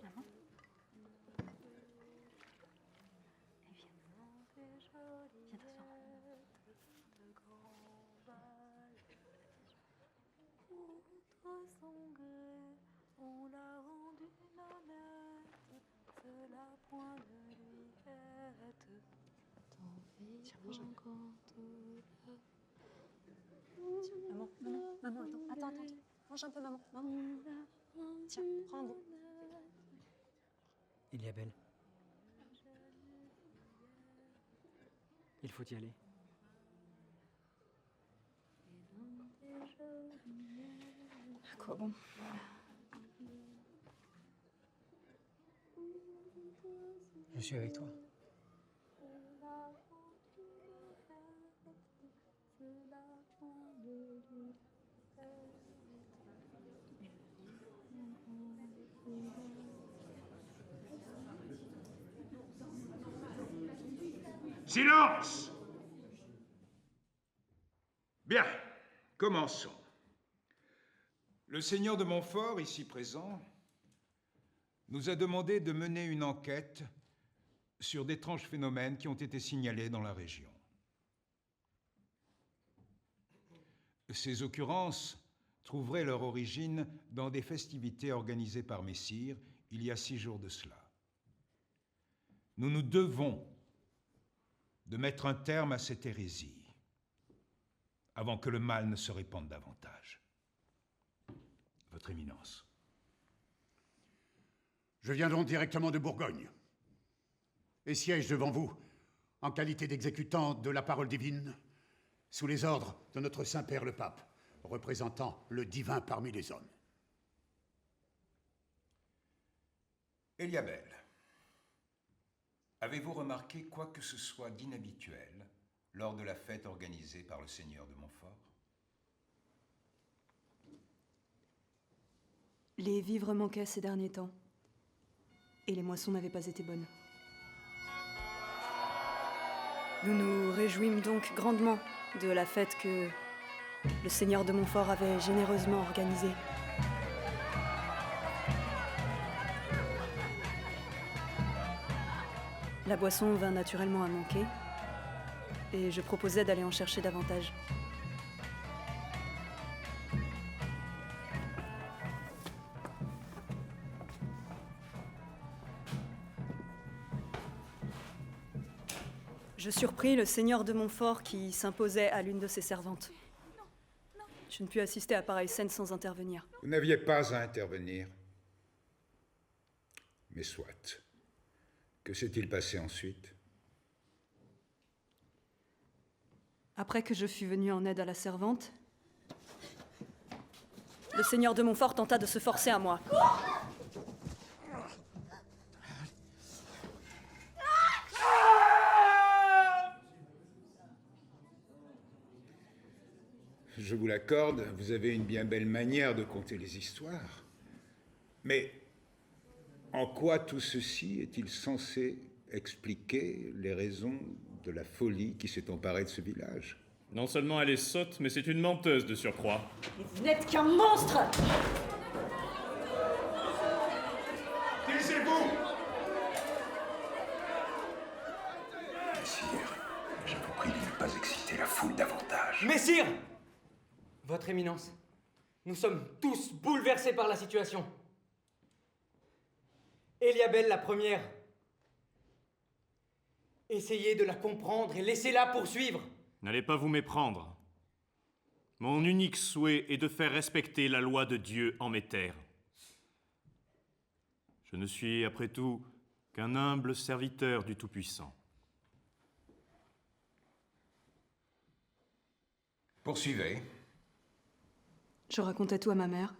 Maman. Viens t'asseoir. On l'a rendu nanette, cela point de lui tiens, mange un peu. Tiens, maman, attends. Mange un peu, maman. Tiens, prends un bout. Eliabel. Il faut y aller. À quoi bon? Je suis avec toi. Silence! Bien, commençons. Le seigneur de Montfort, ici présent, nous a demandé de mener une enquête sur d'étranges phénomènes qui ont été signalés dans la région. Ces occurrences trouveraient leur origine dans des festivités organisées par Messire il y a 6 jours de cela. Nous nous devons de mettre un terme à cette hérésie avant que le mal ne se répande davantage. Votre Éminence. Je viens donc directement de Bourgogne et siège devant vous en qualité d'exécutant de la parole divine sous les ordres de notre Saint-Père le Pape, représentant le divin parmi les hommes. Eliabel, avez-vous remarqué quoi que ce soit d'inhabituel lors de la fête organisée par le seigneur de Montfort? Les vivres manquaient ces derniers temps, et les moissons n'avaient pas été bonnes. Nous nous réjouîmes donc grandement de la fête que le seigneur de Montfort avait généreusement organisée. La boisson vint naturellement à manquer, et je proposais d'aller en chercher davantage. Je surpris le seigneur de Montfort qui s'imposait à l'une de ses servantes. Je ne pus assister à pareille scène sans intervenir. Vous n'aviez pas à intervenir. Mais soit. Que s'est-il passé ensuite? Après que je fus venu en aide à la servante, le seigneur de Montfort tenta de se forcer à moi. Je vous l'accorde, vous avez une bien belle manière de conter les histoires. Mais en quoi tout ceci est-il censé expliquer les raisons de la folie qui s'est emparée de ce village? Non seulement elle est sotte, mais c'est une menteuse de surcroît. Et vous n'êtes qu'un monstre! Taisez-vous! Messire, je vous prie de ne pas exciter la foule davantage. Messire! Votre Éminence, nous sommes tous bouleversés par la situation. Eliabel la première. Essayez de la comprendre et laissez-la poursuivre. N'allez pas vous méprendre. Mon unique souhait est de faire respecter la loi de Dieu en mes terres. Je ne suis, après tout, qu'un humble serviteur du Tout-Puissant. Poursuivez. Je racontais tout à ma mère.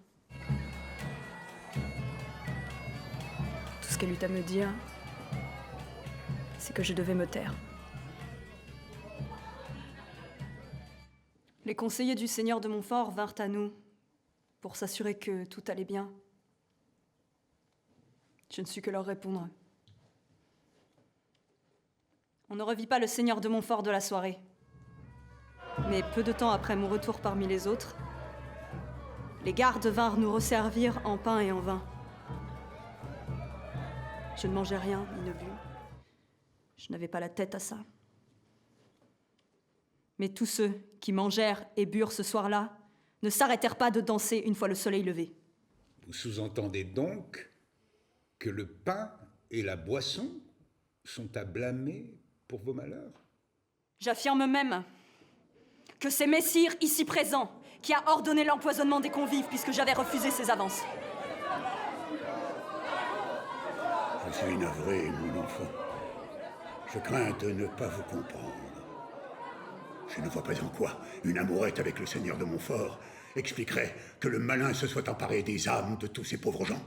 Tout ce qu'elle eut à me dire, c'est que je devais me taire. Les conseillers du seigneur de Montfort vinrent à nous pour s'assurer que tout allait bien. Je ne sus que leur répondre. On ne revit pas le seigneur de Montfort de la soirée. Mais peu de temps après mon retour parmi les autres, Les gardes vinrent nous resservir en pain et en vin. Je ne mangeais rien, ni ne bus. Je n'avais pas la tête à ça. Mais tous ceux qui mangèrent et burent ce soir-là ne s'arrêtèrent pas de danser une fois le soleil levé. Vous sous-entendez donc que le pain et la boisson sont à blâmer pour vos malheurs? J'affirme même que c'est Messire, ici présent, qui a ordonné l'empoisonnement des convives puisque j'avais refusé ses avances. Je suis navré, mon enfant. Je crains de ne pas vous comprendre. Je ne vois pas en quoi une amourette avec le seigneur de Montfort expliquerait que le malin se soit emparé des âmes de tous ces pauvres gens.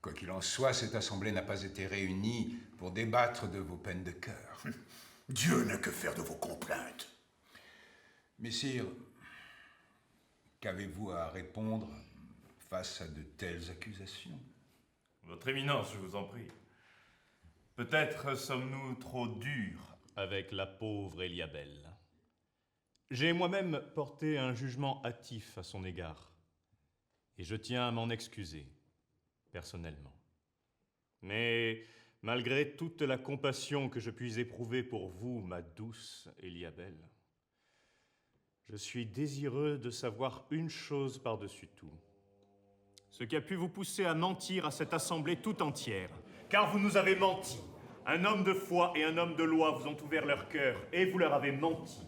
Quoi qu'il en soit, cette assemblée n'a pas été réunie pour débattre de vos peines de cœur. Dieu n'a que faire de vos complaintes. Messire, qu'avez-vous à répondre face à de telles accusations? Votre Éminence, je vous en prie. Peut-être sommes-nous trop durs avec la pauvre Eliabelle. J'ai moi-même porté un jugement hâtif à son égard, et je tiens à m'en excuser, personnellement. Mais malgré toute la compassion que je puis éprouver pour vous, ma douce Eliabelle, je suis désireux de savoir une chose par-dessus tout. Ce qui a pu vous pousser à mentir à cette assemblée tout entière, car vous nous avez menti. Un homme de foi et un homme de loi vous ont ouvert leur cœur, et vous leur avez menti,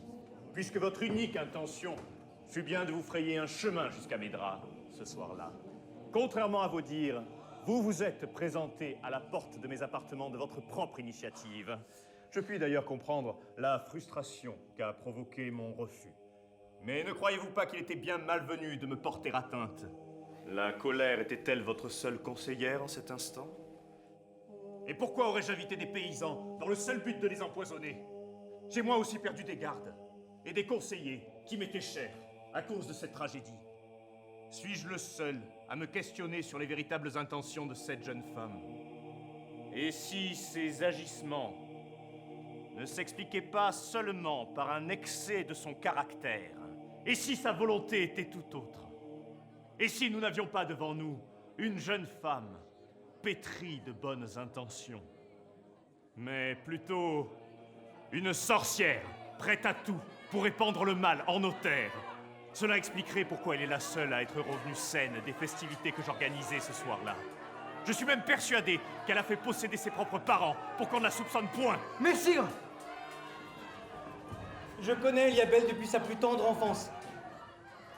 puisque votre unique intention fut bien de vous frayer un chemin jusqu'à mes draps, ce soir-là. Contrairement à vos dires, vous vous êtes présenté à la porte de mes appartements de votre propre initiative. Je puis d'ailleurs comprendre la frustration qu'a provoqué mon refus. Mais ne croyez-vous pas qu'il était bien malvenu de me porter atteinte? La colère était-elle votre seule conseillère en cet instant? Et pourquoi aurais-je invité des paysans dans le seul but de les empoisonner? J'ai moi aussi perdu des gardes et des conseillers qui m'étaient chers à cause de cette tragédie. Suis-je le seul à me questionner sur les véritables intentions de cette jeune femme? Et si ces agissements ne s'expliquaient pas seulement par un excès de son caractère, et si sa volonté était tout autre? Et si nous n'avions pas devant nous une jeune femme pétrie de bonnes intentions, mais plutôt une sorcière prête à tout pour répandre le mal en nos terres? Cela expliquerait pourquoi elle est la seule à être revenue saine des festivités que j'organisais ce soir-là. Je suis même persuadé qu'elle a fait posséder ses propres parents pour qu'on ne la soupçonne point. Messire! Je connais Eliabelle depuis sa plus tendre enfance.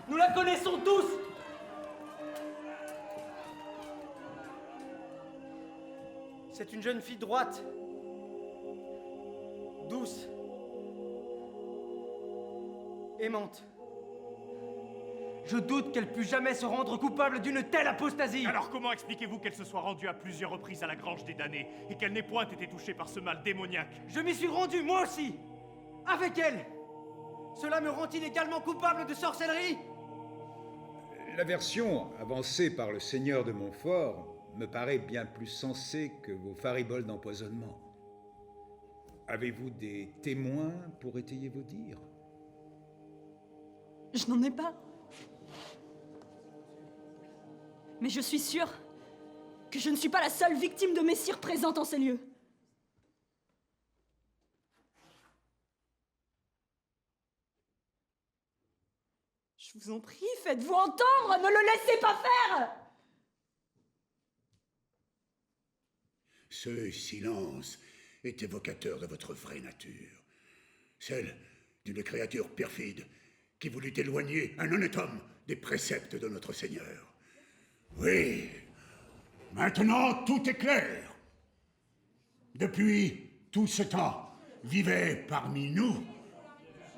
Nous la connaissons tous! C'est une jeune fille droite, douce, aimante. Je doute qu'elle pût jamais se rendre coupable d'une telle apostasie. Alors comment expliquez-vous qu'elle se soit rendue à plusieurs reprises à la grange des damnés et qu'elle n'ait point été touchée par ce mal démoniaque? Je m'y suis rendu, moi aussi, avec elle. Cela me rend-il également coupable de sorcellerie? La version avancée par le seigneur de Montfort me paraît bien plus sensée que vos fariboles d'empoisonnement. Avez-vous des témoins pour étayer vos dires? Je n'en ai pas. Mais je suis sûre que je ne suis pas la seule victime de Messire présente en ces lieux. Je vous en prie, faites-vous entendre, ne le laissez pas faire! Ce silence est évocateur de votre vraie nature, celle d'une créature perfide qui voulut éloigner un honnête homme des préceptes de notre Seigneur. Oui, maintenant tout est clair. Depuis tout ce temps, vivait parmi nous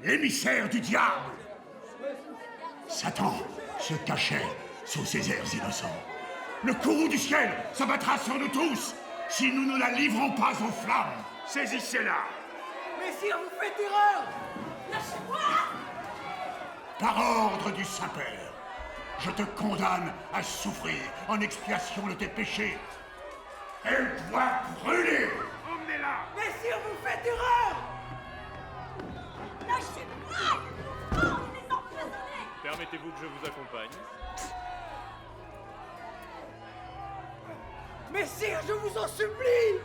l'émissaire du diable. Satan se cachait sous ses airs innocents. Le courroux du ciel s'abattra sur nous tous si nous ne la livrons pas aux flammes. Saisissez-la. Messire, vous faites erreur! Lâchez-moi! Par ordre du Saint-Père, je te condamne à souffrir en expiation de tes péchés. Elle doit brûler. Emmenez-la. Messire, vous faites erreur! Lâchez-moi! Oh, les empoisonnés! Permettez-vous que je vous accompagne? Mais sire, je vous en supplie!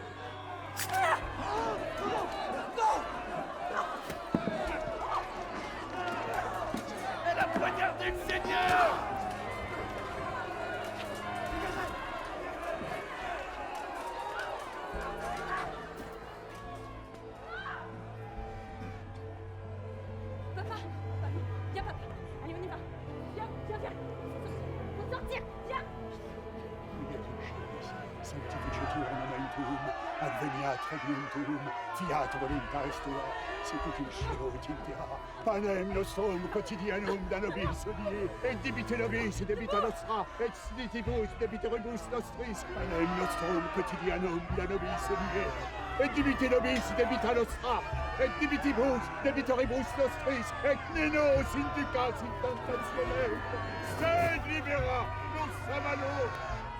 Elle a poignardé le Seigneur! Papa! Viens, papa! Allez, on y va! Viens, viens, viens! Faut sortir! Viens! Sanctificetur nomen tuum, adveniat regnum tuum, fiat voluntas tua, sicut in cielo et in terra. Panem nostrum quotidianum da nobis hodie, et dimitte nobis debita nostra, et smitibus debiteribus nostris. Panem nostrum quotidianum da nobis hodie, et dimitte nobis debita nostra, et dimitibus debiteribus nostris, et ne nos inducas in tentationem, sed libera nos a malo.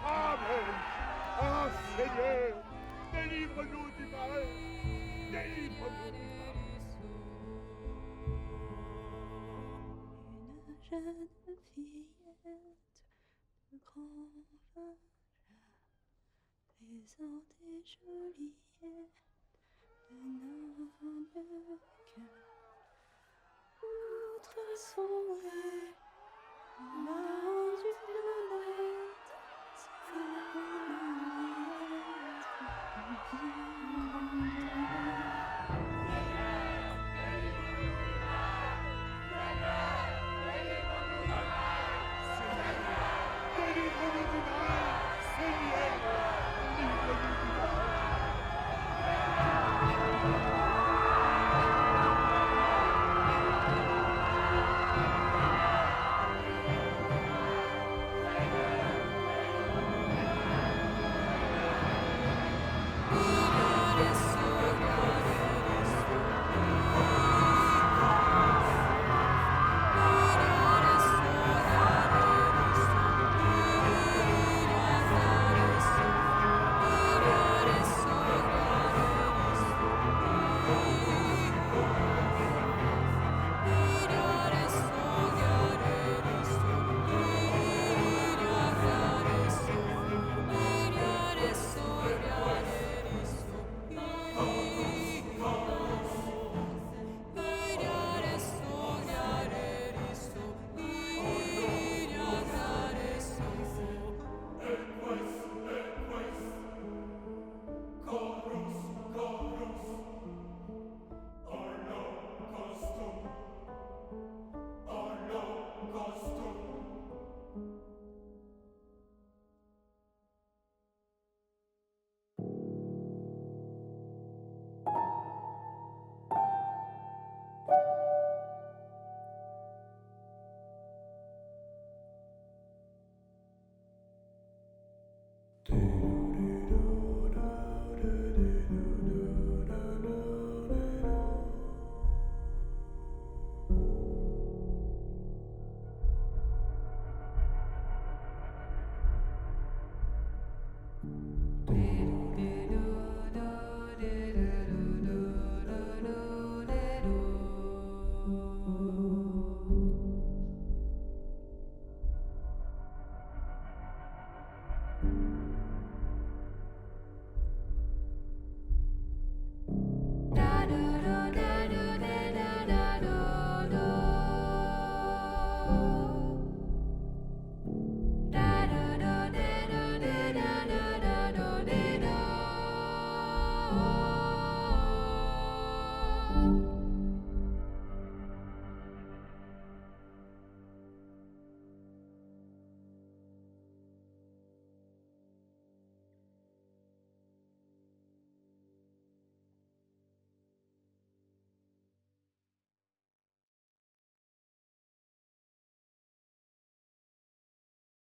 Amen. Ah, Seigneur, délivre-nous du mal. Délivre-nous du mal. Une jeune fillette de grand vagin, plaisante et joliette, de noble cœur. Outre son